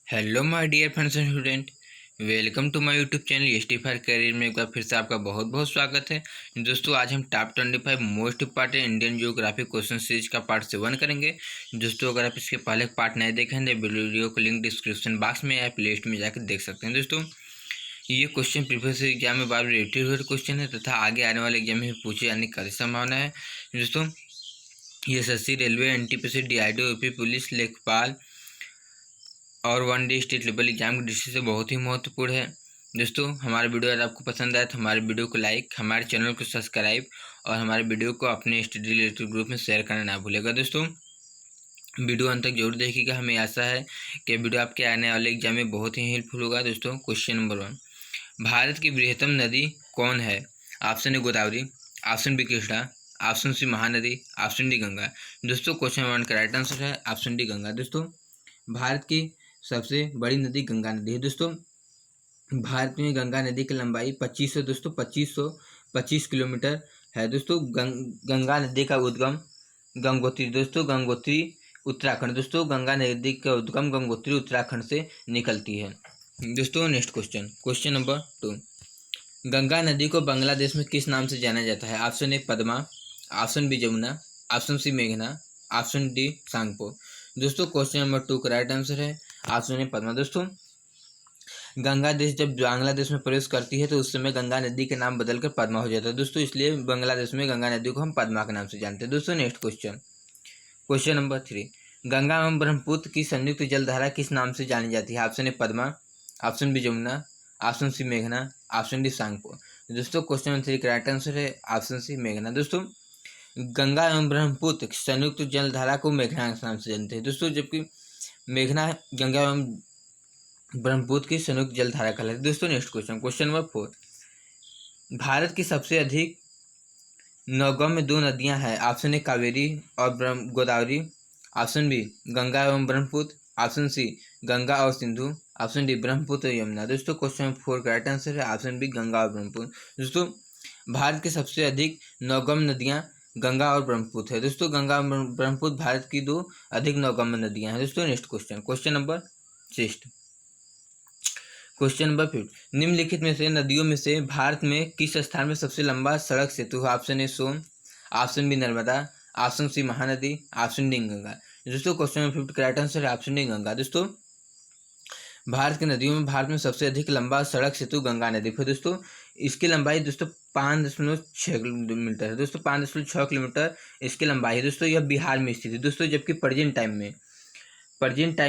Hello my dear friends and student. Welcome to my YouTube channel ST fire career में एक बार फिर से आपका बहुत बहुत स्वागत है। दोस्तों आज हम top 25 most important Indian geography question series का पार्ट 7 करेंगे। दोस्तों अगर आप इसके पहले पार्ट नहीं देखें तो वीडियो को लिंक डिस्क्रिप्शन बॉक्स में या प्ले लिस्ट में जाकर देख सकते हैं। दोस्तों ये क्वेश्चन प्रीवियस एग्जाम में बार रिलेटेड हुए क्वेश्चन है तथा आगे आने वाले एग्जाम में पूछे जाने की संभावना है। दोस्तों ये SSC, railway, NTPC, DRDO, UP police, लेखपाल और one day state level exam की दृष्टि से बहुत ही महत्वपूर्ण है। दोस्तों हमारा वीडियो अगर आपको पसंद आए तो हमारे वीडियो को लाइक, हमारे चैनल को सब्सक्राइब और हमारे वीडियो को अपने स्टडी रिलेटेड ग्रुप में शेयर करना ना भूलेगा। दोस्तों वीडियो अंत तक जरूर देखिएगा, हमें आशा है कि वीडियो आपके आने वाले एग्जाम में बहुत ही हेल्पफुल होगा। दोस्तों क्वेश्चन नंबर 1, भारत की बृहत्तम नदी कौन है? Option A Godavari, option B Krishna, option C Mahanadi, option D Ganga. दोस्तों क्वेश्चन 1 का राइट आंसर है ऑप्शन डी गंगा। दोस्तों भारत की सबसे बड़ी नदी गंगा नदी है। दोस्तों भारत में गंगा नदी की लंबाई 2525 किलोमीटर है। दोस्तों गंगा नदी का उद्गम गंगोत्री, दोस्तों गंगोत्री उत्तराखंड, दोस्तों गंगा नदी का उद्गम गंगोत्री उत्तराखंड से निकलती है। दोस्तों नेक्स्ट क्वेश्चन नंबर 2, गंगा नदी को बांग्लादेश में किस नाम से जाना जाता है? Option A Padma, option B Jamuna, option C मेघना, ऑप्शन डी सांगपो। दोस्तों क्वेश्चन नंबर 2 का राइट आंसर है ऑप्शन ए पद्मा। दोस्तों गंगा देश जब बांग्लादेश में प्रवेश करती है तो उस समय गंगा नदी के नाम बदलकर पद्मा हो जाता है। दोस्तों इसलिए बांग्लादेश में गंगा नदी को हम पद्मा के नाम से जानते हैं। दोस्तों नेक्स्ट क्वेश्चन नंबर 3, गंगा एवं ब्रह्मपुत्र की संयुक्त जलधारा किस नाम से जानी जाती है? Option A Padma, option B Jamuna, option C मेघना, ऑप्शन डी सांगपो। दोस्तों क्वेश्चन नंबर 3 का राइट आंसर है ऑप्शन सी मेघना। दोस्तों गंगा एवं ब्रह्मपुत्र संयुक्त जलधारा को मेघना के नाम से जानते हैं। दोस्तों जबकि मेघना गंगा एवं ब्रह्मपुत्र की संयुक्त जलधारा कहलाती है। दोस्तों नेक्स्ट क्वेश्चन नंबर 4, भारत की सबसे अधिक नौगम्य 2 नदियां हैं। ऑप्शन ए कावेरी और गोदावरी, ऑप्शन बी गंगा एवं ब्रह्मपुत्र, ऑप्शन सी गंगा और सिंधु, ऑप्शन डी ब्रह्मपुत्र और यमुना। दोस्तों क्वेश्चन नंबर 4 का राइट आंसर है ऑप्शन बी गंगा और ब्रह्मपुत्र। दोस्तों भारत की सबसे अधिक नौगम्य नदियां गंगा और ब्रह्मपुत्र है। दोस्तों गंगा और ब्रह्मपुत्र भारत की 2 अधिक नौगम्य नदियां हैं। दोस्तों next question number 6, question number 5, निम्नलिखित में से नदियों में से भारत में किस स्थान में सबसे लंबा सड़क सेतु है? Option A Son, option B Narmada, option C Mahanadi, option D Ganga. दोस्तों क्वेश्चन नंबर 5 का राइट आंसर है ऑप्शन डी गंगा। दोस्तों भारत की नदियों में भारत में सबसे अधिक लंबा सड़क सेतु गंगा नदी पर। दोस्तों इसकी लंबाई दोस्तों 5.6 किलोमीटर है। दोस्तों 5.6 किलोमीटर इसकी लंबाई है। दोस्तों यह बिहार में स्थित है। दोस्तों जबकि प्रेजेंट टाइम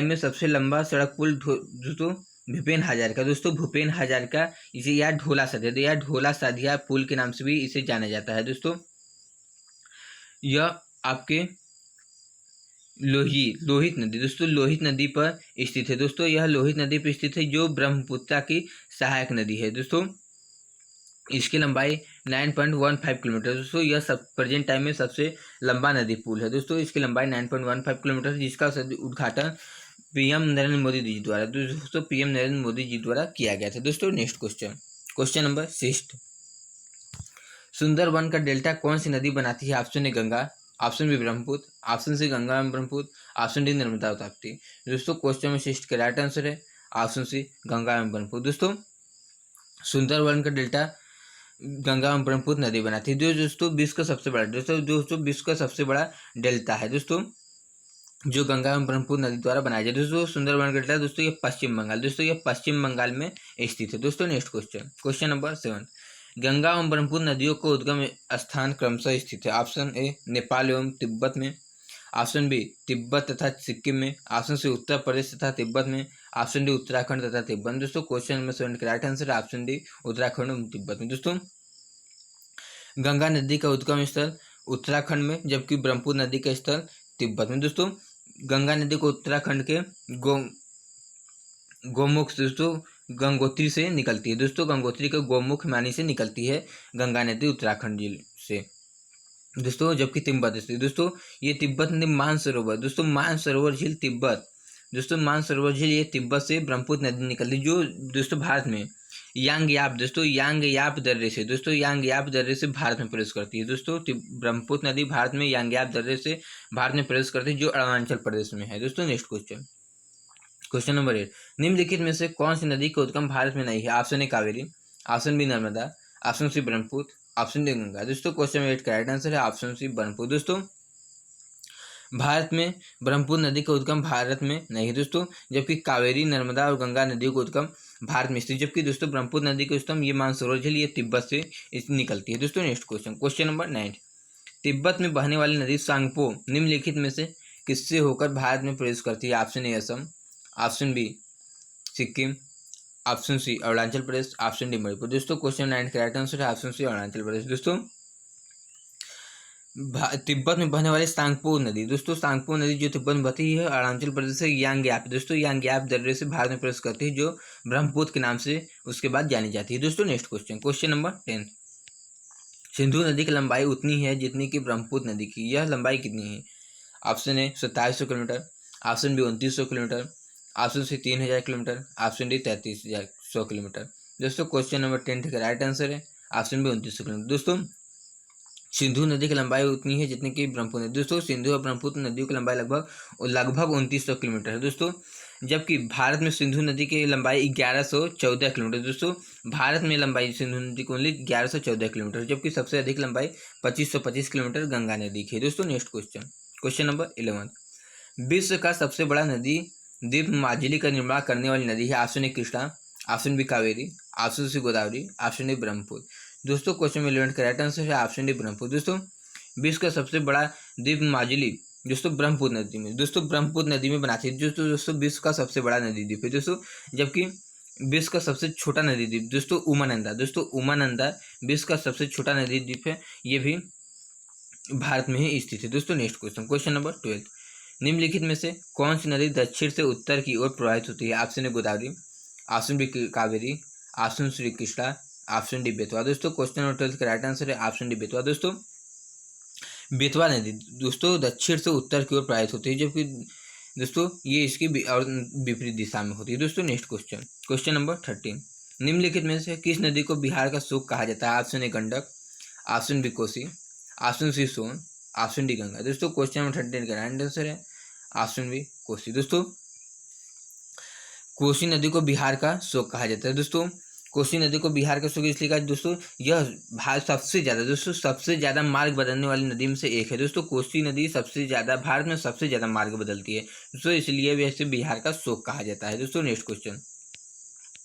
में सबसे लंबा सड़क पुल दोस्तों भूपेन हजारिका, दोस्तों भूपेन हजारिका इसे या ढोला साधिया पुल के नाम से भी इसे जाना जाता है। दोस्तों यह आपके लोहित नदी, दोस्तों लोहित नदी पर स्थित है। दोस्तों यह लोहित नदी पर स्थित है जो ब्रह्मपुत्र की सहायक नदी है। दोस्तों इसकी लंबाई 9.15 किलोमीटर। दोस्तों यह प्रेजेंट टाइम में सबसे लंबा नदी पुल है। दोस्तों इसकी लंबाई 9.15 किलोमीटर, जिसका उद्घाटन पीएम नरेंद्र मोदी जी द्वारा पीएम नरेंद्र मोदी जी द्वारा किया गया था। दोस्तों नेक्स्ट क्वेश्चन नंबर 6, सुंदरवन का डेल्टा कौन सी नदी बनाती है? Option A Ganga, option B Brahmaputra, option C Ganga एवं ब्रह्मपुत्र, ऑप्शन डी नर्मदा ताप्ती। दोस्तों क्वेश्चन नंबर 6 का राइट आंसर है ऑप्शन सी गंगा एवं ब्रह्मपुत्र। दोस्तों सुंदरवन का डेल्टा गंगा एवं ब्रह्मपुत्र नदी बनाती है। दोस्तों विश्व का सबसे बड़ा विश्व का सबसे बड़ा डेल्टा है। दोस्तों जो गंगा एवं ब्रह्मपुत्र नदी द्वारा बनाया जाए। दोस्तों सुंदरवन का डेल्टा दोस्तों ये पश्चिम बंगाल, दोस्तों ये पश्चिम बंगाल में स्थित है। दोस्तों नेक्स्ट क्वेश्चन नंबर 7, गंगा एवं ब्रह्मपुत्र नदियों को उद्गम स्थान क्रमशः स्थित है। ऑप्शन ए नेपाल एवं तिब्बत में, ऑप्शन बी तिब्बत तथा सिक्किम में, ऑप्शन सी उत्तर प्रदेश तथा तिब्बत में, ऑप्शन डी उत्तराखंड तथा तिब्बत। दोस्तों क्वेश्चन नंबर 7 का राइट आंसर है ऑप्शन डी उत्तराखंड एवं तिब्बत में। दोस्तों गंगा नदी का उद्गम स्थल उत्तराखंड में, जबकि ब्रह्मपुत्र नदी का स्थल तिब्बत में। दोस्तों गंगा नदी को उत्तराखंड के गोमुख दोस्तों गंगोत्री से निकलती है। दोस्तों गंगोत्री के गोमुख मानी से निकलती है गंगा नदी उत्तराखंड जिले से। दोस्तों जबकि तिब्बत स्थित, दोस्तों ये तिब्बत नदी मानसरोवर, दोस्तों मानसरोवर झील तिब्बत, दोस्तों मानसरोवर झील ये तिब्बत से ब्रह्मपुत्र नदी निकलती जो दोस्तों भारत में यांगयाप दर्रे से, दोस्तों यांगयाप दर्रे से भारत में प्रवेश करती है। दोस्तों ब्रह्मपुत्र नदी भारत में यांगयाप दर्रे से भारत में प्रवेश करती है जो अरुणाचल प्रदेश में है। दोस्तों नेक्स्ट क्वेश्चन नंबर 8, निम्नलिखित में से कौन सी नदी का उद्गम भारत में नहीं है? Option A Kaveri, option B Narmada, option C Brahmaputra, option D Ganga. दोस्तों क्वेश्चन नंबर 8 का राइट आंसर है ऑप्शन सी ब्रह्मपुत्र। दोस्तों भारत में ब्रह्मपुत्र नदी का उद्गम भारत में नहीं है दोस्तों, जबकि कावेरी, नर्मदा और गंगा नदियों का उद्गम भारत में स्थित, जबकि दोस्तों ब्रह्मपुत्र नदी का उद्गम ये मानसरोवर झील ये तिब्बत से निकलती है। दोस्तों next question, question number 9, Tibet में बहने वाली नदी सांगपो निम्नलिखित में से किससे होकर भारत में प्रवेश करती है? Option A Assam, option B Sikkim, option C Arunachal Pradesh, option D Manipur. दोस्तों क्वेश्चन 9 का राइट आंसर है ऑप्शन सी अरुणाचल प्रदेश। दोस्तों तिब्बत में बहने वाली सांगपो नदी, दोस्तों सांगपो नदी जो तिब्बत में बहती है अरुणाचल प्रदेश से यांगयाप, दोस्तों यांगयाप दर्रे से भारत में प्रवेश करती है, जो ब्रह्मपुत्र के नाम से उसके बाद जानी जाती है। दोस्तों next question, question number 10, Sindhu नदी की लंबाई उतनी है जितनी कि ब्रह्मपुत्र नदी की, यह लंबाई कितनी है? Option A 2700 kilometre, option B 2900 kilometre, option C 3000 kilometre, option D 3300 kilometre. दोस्तों क्वेश्चन नंबर 10 का राइट आंसर है ऑप्शन बी 2900 किलोमीटर। दोस्तों सिंधु नदी की लंबाई उतनी है जितनी कि ब्रह्मपुत्र नदी, दोस्तों सिंधु और ब्रह्मपुत्र नदियों की लंबाई लगभग 2900 किलोमीटर है। दोस्तों जबकि भारत में सिंधु नदी की लंबाई 1114 किलोमीटर, दोस्तों भारत में लंबाई सिंधु नदी की ओनली 1114 किलोमीटर, जबकि सबसे अधिक लंबाई 2525 किलोमीटर गंगा नदी की है। दोस्तों नेक्स्ट क्वेश्चन, क्वेश्चन नंबर 11, विश्व का सबसे बड़ा नदी द्वीप माजुली का निर्माण करने वाली नदी है? Option A Krishna, option B Kaveri, option C Godavari, option D Brahmaputra. दोस्तों क्वेश्चन में 11 का राइट आंसर है ऑप्शन डी ब्रह्मपुत्र। दोस्तों विश्व का सबसे बड़ा द्वीप माजुली दोस्तों ब्रह्मपुत्र नदी में, दोस्तों ब्रह्मपुत्र नदी में बनाती है। दोस्तों विश्व का सबसे बड़ा नदी द्वीप है दोस्तों, जबकि विश्व का सबसे छोटा नदी द्वीप दोस्तों उमानंदा, दोस्तों उमानंदा विश्व का सबसे छोटा नदी द्वीप है, ये भी भारत में ही स्थित है। दोस्तों नेक्स्ट क्वेश्चन, क्वेश्चन नंबर 12, निम्नलिखित में से कौन सी नदी दक्षिण से उत्तर की ओर प्रवाहित होती है? Option A Godavari, option B Kaveri, option C Krishna, option D Betwa. दोस्तों क्वेश्चन नंबर 12 का राइट आंसर है ऑप्शन डी बेतवा। दोस्तों बेतवा नदी दोस्तों दक्षिण से उत्तर की ओर प्रवाहित होती है, जबकि दोस्तों ये इसकी और विपरीत दिशा में होती है। दोस्तों नेक्स्ट क्वेश्चन, क्वेश्चन नंबर 13, निम्नलिखित में से किस नदी को बिहार का शोक कहा जाता है? Option A Gandak, option B Kosi, option C Son, option D Ganga. दोस्तों क्वेश्चन नंबर 13 का राइट आंसर है ऑप्शन बी कोसी। दोस्तों कोसी नदी को बिहार का शोक कहा जाता है। दोस्तों कोसी नदी को बिहार का शोक इसलिए कहा दोस्तों यह भारत सबसे ज्यादा मार्ग बदलने वाली नदी में से एक है। दोस्तों कोसी नदी सबसे ज्यादा भारत में सबसे ज्यादा मार्ग बदलती है, दोस्तों इसलिए वैसे बिहार का शोक कहा जाता है। दोस्तों नेक्स्ट क्वेश्चन,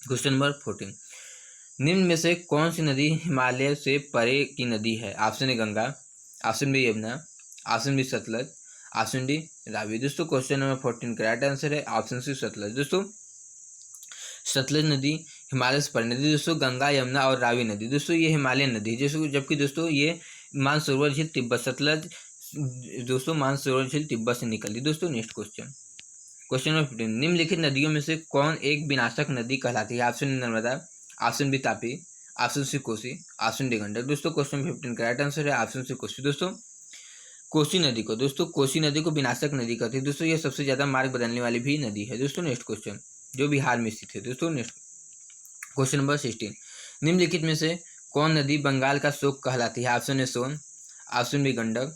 क्वेश्चन नंबर 14, निम्न में से कौन सी नदी हिमालय से परे की नदी है? Option A Ganga, option B Yamuna, option B Sutlej, option D Ravi. दोस्तों क्वेश्चन नंबर 14 का राइट आंसर है ऑप्शन सी सतलज। दोस्तों सतलज नदी हिमालय से परे नदी, दोस्तों गंगा, यमुना और रावी नदी दोस्तों ये हिमालयन नदी है, जबकि दोस्तों ये मानसरोवर झील तिब्बत, सतलज दोस्तों मानसरोवर झील तिब्बत से निकलती। दोस्तों नेक्स्ट क्वेश्चन, क्वेश्चन नंबर 15, निम्नलिखित नदियों में से कौन एक विनाशक नदी कहलाती है? Option Narmada, option B Tapi, option C Kosi, option D Gandak. दोस्तों क्वेश्चन 15 का राइट आंसर है ऑप्शन सी कोसी। दोस्तों कोसी नदी को विनाशक नदी कहती है, दोस्तों यह सबसे ज्यादा मार्ग बदलने वाली भी नदी है। दोस्तों नेक्स्ट क्वेश्चन, जो बिहार में स्थित है। दोस्तों नेक्स्ट क्वेश्चन नंबर 16, निम्नलिखित में से कौन नदी बंगाल का शोक कहलाती है? Option A Son, option B Gandak,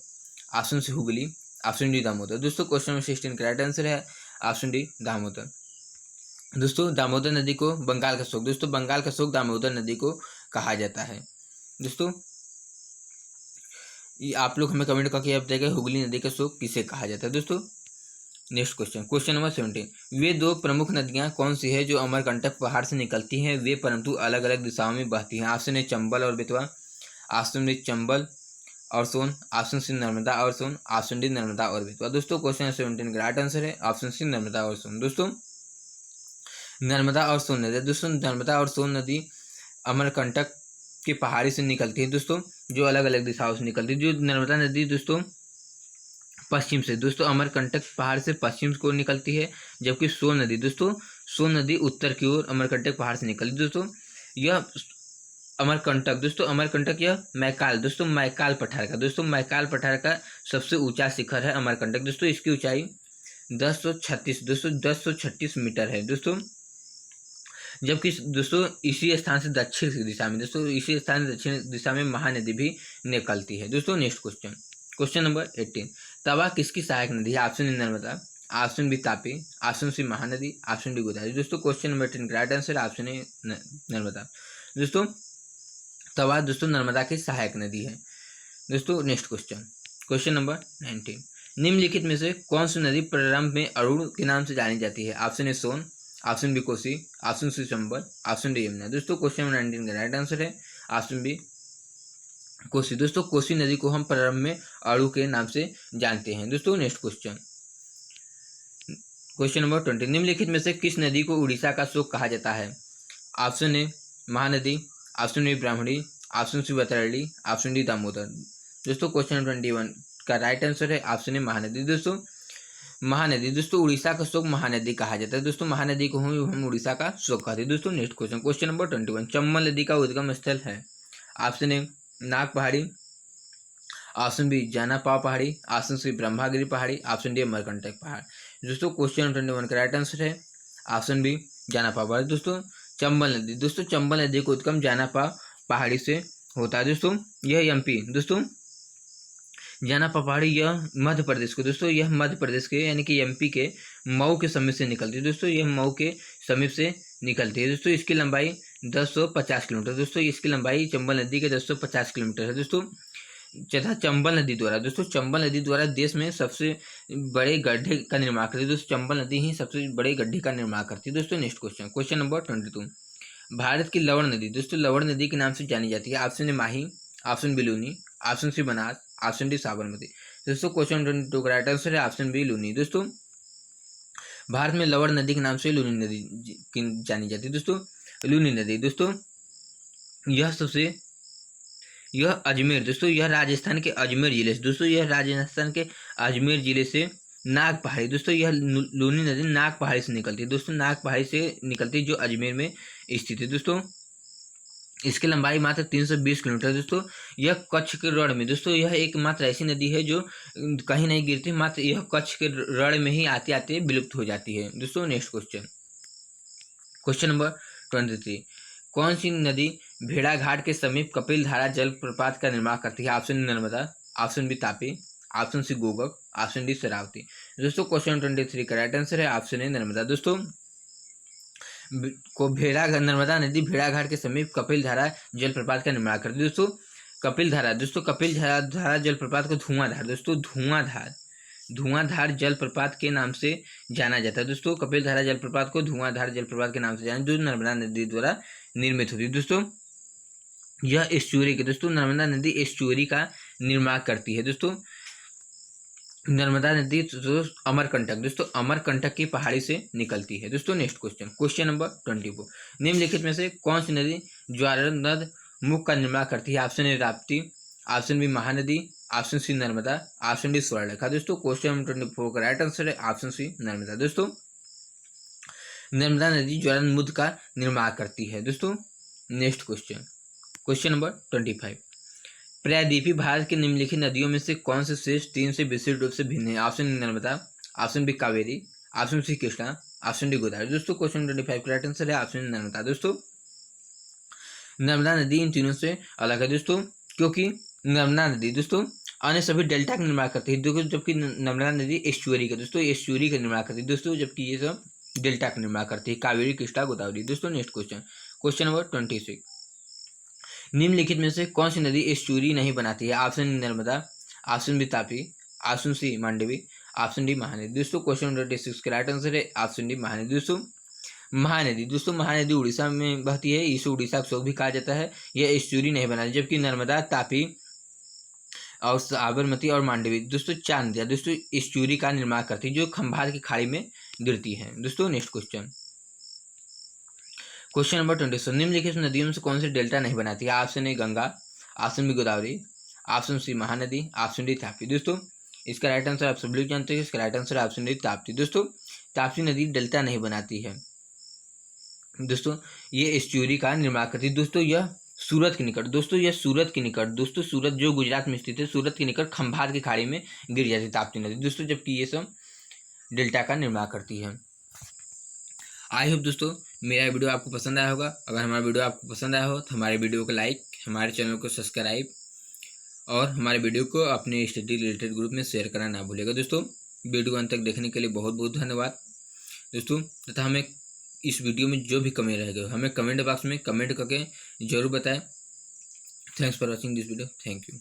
option C Hooghly, option D Damodar. दोस्तों क्वेश्चन नंबर 16 का राइट आंसर है ऑप्शन डी दामोदर। दोस्तों दामोदर नदी को बंगाल का शोक, दोस्तों बंगाल का शोक दामोदर नदी को कहा जाता है। दोस्तों ये आप लोग हमें कमेंट करके बताइएगा हुगली नदी का शोक किसे कहा जाता है। दोस्तों नेक्स्ट क्वेश्चन, क्वेश्चन नंबर 17, वे दो प्रमुख नदियां कौन सी है जो अमरकंटक पहाड़ से निकलती हैं वे परंतु अलग अलग दिशाओं में बहती हैं? ऑप्शन ए चंबल और बेतवा, ऑप्शन बी चंबल और सोन, ऑप्शन सी नर्मदा और सोन, ऑप्शन डी नर्मदा और बेतवा। दोस्तों क्वेश्चन 17 का राइट आंसर है ऑप्शन सी नर्मदा और सोन। दोस्तों नर्मदा और सोन नदी, दोस्तों नर्मदा और सोन नदी अमरकंटक के पहाड़ी से निकलती है, दोस्तों जो अलग अलग दिशाओं से निकलती है। जो नर्मदा नदी दोस्तों पश्चिम से, दोस्तों अमरकंटक पहाड़ से पश्चिम की ओर निकलती है, जबकि सोन नदी उत्तर की ओर अमरकंटक पहाड़ से निकलती है। दोस्तों यह अमरकंटक यह मैकाल पठार का सबसे ऊंचा शिखर है अमरकंटक। दोस्तों इसकी ऊंचाई 1036 मीटर है। दोस्तों जबकि दोस्तों इसी स्थान से दक्षिण दिशा में महानदी भी निकलती है। दोस्तों next question, question number 18, Tawa किसकी सहायक नदी है? Option A Narmada, option B Tapi, option C Mahanadi, option D Godavari. दोस्तों क्वेश्चन नंबर 10 का right answer option A Narmada. दोस्तों तवा दोस्तों नर्मदा की सहायक नदी है। दोस्तों नेक्स्ट क्वेश्चन नंबर 19, निम्नलिखित में से कौन सी नदी प्रारंभ में अरुण के नाम से जानी जाती है? Option A Son, option B Kosi, option C Chambal, option D Yamuna. दोस्तों क्वेश्चन नंबर 19 का राइट आंसर है ऑप्शन बी कोसी। दोस्तों कोसी नदी को हम प्रारंभ में अरु के नाम से जानते हैं। दोस्तों नेक्स्ट क्वेश्चन नंबर 20, निम्नलिखित में से किस नदी को उड़ीसा का शोक कहा जाता है? Option A Mahanadi, option B Brahmani, option C Vaitarani, option D Damodar. दोस्तों क्वेश्चन नंबर 21 का राइट आंसर है ऑप्शन ए महानदी। दोस्तों महानदी, दोस्तों उड़ीसा का शोक महानदी कहा जाता है। दोस्तों महानदी को हम उड़ीसा का शोक कहते हैं। दोस्तों नेक्स्ट क्वेश्चन नंबर 21, चंबल नदी का उद्गम स्थल है? ऑप्शन ए नाग पहाड़ी, ऑप्शन बी जानापाव पहाड़ी, ऑप्शन सी ब्रह्मागिरी पहाड़ी, ऑप्शन डी अमरकंटक पहाड़। दोस्तों क्वेश्चन नंबर 21 का राइट आंसर है ऑप्शन बी जानापाव पहाड़ी। दोस्तों चंबल नदी, दोस्तों चंबल नदी का उद्गम जानापाव पहाड़ी से होता है। दोस्तों यह एमपी, दोस्तों जानापाव पहाड़ी यह मध्य प्रदेश को, दोस्तों यह मध्य प्रदेश के यानी कि एमपी के मऊ के समीप से निकलती है। दोस्तों यह मऊ के समीप से निकलती है। दोस्तों इसकी लंबाई 1050 किलोमीटर। दोस्तों इसकी लंबाई चंबल नदी के 1050 किलोमीटर है। दोस्तों तथा चंबल नदी द्वारा, दोस्तों चंबल नदी द्वारा देश में सबसे बड़े गड्ढे का निर्माण करती है। दोस्तों चंबल नदी ही सबसे बड़े गड्ढे का निर्माण करती है। दोस्तों नेक्स्ट क्वेश्चन नंबर 22, भारत की लवण नदी, दोस्तों लवण नदी के नाम से जानी जाती है। Option A Mahi, option B Luni, option C Banas, option D Sabarmati. दोस्तों क्वेश्चन 22 का राइट आंसर है ऑप्शन बी लूनी। दोस्तों भारत में लवण नदी के नाम से लूनी नदी जानी जाती है। दोस्तों लूनी नदी, दोस्तों यह अजमेर, दोस्तों यह राजस्थान के अजमेर जिले से, दोस्तों यह राजस्थान के अजमेर जिले से नाग पहाड़ी, दोस्तों यह लूनी नदी नाग पहाड़ी से निकलती है। दोस्तों नाग पहाड़ी से निकलती है जो अजमेर में स्थित है। दोस्तों इसकी लंबाई मात्र 320 किलोमीटर। दोस्तों यह कच्छ के रण में, दोस्तों यह एकमात्र ऐसी नदी है जो कहीं नहीं गिरती, मात्र यह कच्छ के रण में ही आते आते विलुप्त हो जाती है। दोस्तों नेक्स्ट क्वेश्चन नंबर 23, कौन सी नदी भेड़ाघाट के समीप कपिल धारा जलप्रपात का निर्माण करती है? Option Narmada, option B Tapi, option C गोगक, ऑप्शन डी शरावती। दोस्तों क्वेश्चन 23 का राइट आंसर है ऑप्शन ए नर्मदा। दोस्तों नर्मदा नदी भेड़ाघाट के समीप कपिल धारा जलप्रपात का निर्माण करती है। दोस्तों कपिल धारा जलप्रपात को धुआंधार जलप्रपात के नाम से जाना जाता है। दोस्तों कपिल धारा जलप्रपात को धुआंधार जलप्रपात के नाम से जाना, जो नर्मदा नदी द्वारा निर्मित होती है। दोस्तों यह एस्चुअरी के, दोस्तों नर्मदा नदी एस्चुअरी का निर्माण करती है। दोस्तों नर्मदा नदी अमरकंटक, दोस्तों अमरकंटक की पहाड़ी से निकलती है। दोस्तों नेक्स्ट क्वेश्चन नंबर 24, निम्नलिखित में से कौन सी नदी ज्वारनद मुख का निर्माण करती है? Option A Rapti, option B Mahanadi, option C Narmada, option D Swarnarekha. दोस्तों क्वेश्चन नंबर 24 का राइट आंसर है ऑप्शन सी नर्मदा। दोस्तों नर्मदा नदी ज्वारनद का निर्माण करती है। दोस्तों नेक्स्ट क्वेश्चन नंबर 25, प्रायद्वीपीय भारत की निम्नलिखित नदियों में से कौन से शेष 3 से विशिष्ट रूप से भिन्न है? Option Narmada, option B Kaveri, option C Krishna, option D Godavari. दोस्तों क्वेश्चन 25 का राइट आंसर है ऑप्शन नर्मदा। दोस्तों नर्मदा नदी इन तीनों से अलग है। दोस्तों क्योंकि नर्मदा नदी, दोस्तों अन्य सभी डेल्टा का निर्माण करती है, जबकि नर्मदा नदी एस्चुअरी का, दोस्तों एस्चुअरी का निर्माण करती है। दोस्तों जबकि ये सब डेल्टा का निर्माण करती है, कावेरी, कृष्णा, गोदावरी। दोस्तों नेक्स्ट क्वेश्चन नंबर 26, निम्नलिखित में से कौन सी नदी एस्चुअरी नहीं बनाती है? Option Narmada, option B Tapi, option C Mandvi, option D Mahanadi. दोस्तों क्वेश्चन नंबर 26 का राइट आंसर है ऑप्शन डी महानदी। दोस्तों महानदी उड़ीसा में बहती है, इसे उड़ीसा का शोक भी कहा जाता है। यह एस्चुअरी नहीं बनाती, जबकि नर्मदा, तापी और साबरमती और मांडवी, दोस्तों 4 नदियाँ दोस्तों एस्चुअरी का निर्माण करती है, जो खंभात की खाड़ी में गिरती है। दोस्तों नेक्स्ट क्वेश्चन नंबर 27, निम्नलिखित नदियों में से कौन सी डेल्टा नहीं बनाती है? Option A Ganga, option B Godavari, option C Mahanadi, option D Tapti. दोस्तों इसका राइट आंसर आप सब लोग जानते हैं, इसका right answer option D Tapti. दोस्तों ताप्ती नदी डेल्टा नहीं बनाती है। दोस्तों ये एस्चुअरी का निर्माण करती है। दोस्तों यह सूरत के निकट, दोस्तों सूरत जो गुजरात में स्थित है, सूरत के निकट खंभात की खाड़ी में गिर जाती है ताप्ती नदी। दोस्तों जबकि ये सब डेल्टा का निर्माण करती है। आई होप दोस्तों मेरा वीडियो आपको पसंद आया होगा। अगर हमारा वीडियो आपको पसंद आया हो तो हमारे वीडियो को लाइक, हमारे चैनल को सब्सक्राइब और हमारे वीडियो को अपने स्टडी रिलेटेड ग्रुप में शेयर करना ना भूलिएगा। दोस्तों वीडियो को अंत तक देखने के लिए बहुत बहुत धन्यवाद दोस्तों। तथा हमें इस वीडियो में जो भी कमी रह गए हमें कमेंट बॉक्स में कमेंट करके जरूर बताएं। Thanks for watching this video. Thank you.